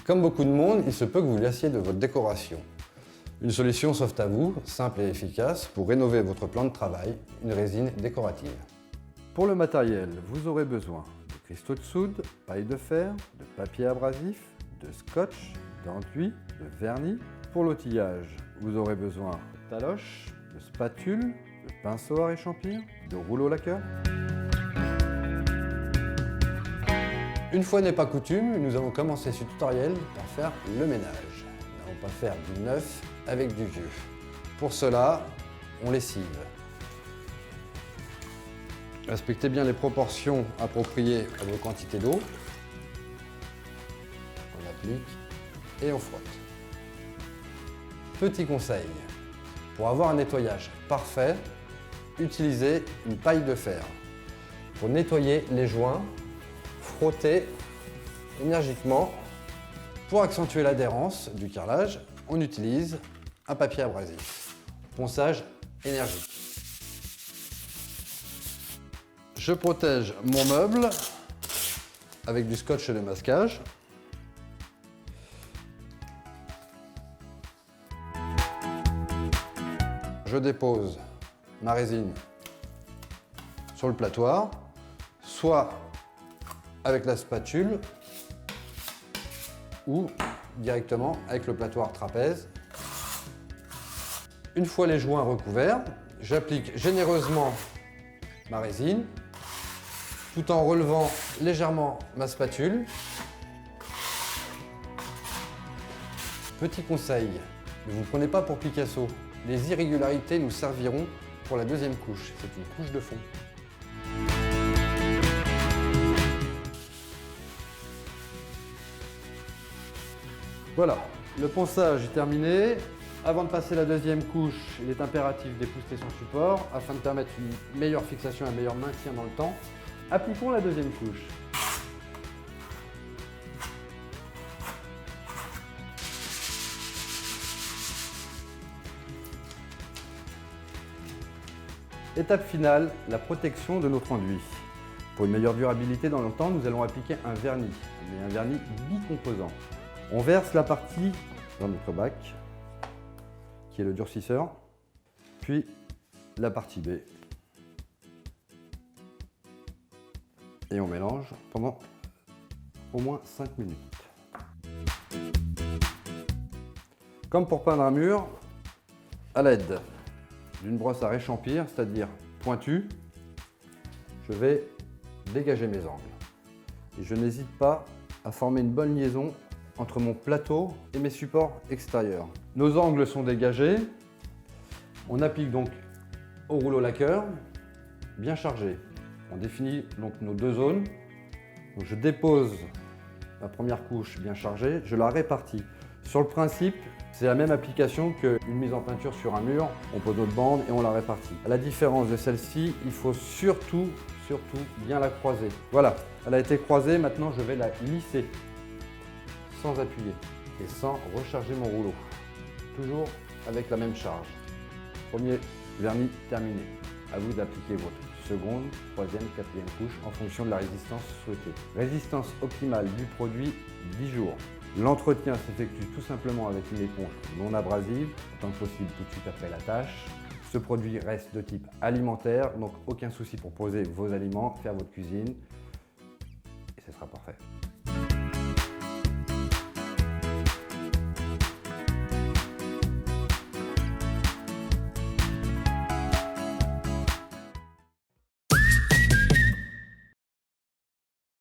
Comme beaucoup de monde, il se peut que vous lassiez de votre décoration. Une solution s'offre à vous, simple et efficace, pour rénover votre plan de travail, une résine décorative. Pour le matériel, vous aurez besoin de cristaux de soude, paille de fer, de papier abrasif, de scotch, d'enduit, de vernis. Pour l'outillage, vous aurez besoin de taloches, de spatules, de pinceaux à réchampir, de rouleaux laqueurs. Une fois n'est pas coutume, nous allons commencer ce tutoriel par faire le ménage. Nous n'allons pas faire du neuf avec du vieux. Pour cela, on lessive. Respectez bien les proportions appropriées à vos quantités d'eau. On applique et on frotte. Petit conseil, pour avoir un nettoyage parfait, utilisez une paille de fer. Pour nettoyer les joints, frottez énergiquement. Pour accentuer l'adhérence du carrelage, on utilise un papier abrasif. Ponçage énergique. Je protège mon meuble avec du scotch de masquage. Je dépose ma résine sur le plâtoir, soit avec la spatule ou directement avec le plâtoir trapèze. Une fois les joints recouverts, j'applique généreusement ma résine tout en relevant légèrement ma spatule. Petit conseil, ne vous prenez pas pour Picasso. Les irrégularités nous serviront pour la deuxième couche. C'est une couche de fond. Voilà, le ponçage est terminé. Avant de passer la deuxième couche, il est impératif d'épousseter son support afin de permettre une meilleure fixation et un meilleur maintien dans le temps. Appliquons la deuxième couche. Étape finale, la protection de notre enduit. Pour une meilleure durabilité dans le temps, nous allons appliquer un vernis, mais un vernis bicomposant. On verse la partie dans notre bac, qui est le durcisseur, puis la partie B. Et on mélange pendant au moins 5 minutes. Comme pour peindre un mur, à l'aide d'une brosse à réchampir, c'est-à-dire pointue, je vais dégager mes angles. Et je n'hésite pas à former une bonne liaison entre mon plateau et mes supports extérieurs. Nos angles sont dégagés. On applique donc au rouleau laqueur, bien chargé. On définit donc nos deux zones. Donc je dépose la première couche bien chargée, je la répartis. Sur le principe, c'est la même application qu'une mise en peinture sur un mur. On pose notre bande et on la répartit. À la différence de celle-ci, il faut surtout bien la croiser. Voilà, elle a été croisée, maintenant je vais la lisser sans appuyer et sans recharger mon rouleau. Toujours avec la même charge. Premier vernis terminé. À vous d'appliquer votre seconde, troisième, quatrième couche en fonction de la résistance souhaitée. Résistance optimale du produit, 10 jours. L'entretien s'effectue tout simplement avec une éponge non abrasive, autant que possible tout de suite après la tâche. Ce produit reste de type alimentaire, donc aucun souci pour poser vos aliments, faire votre cuisine.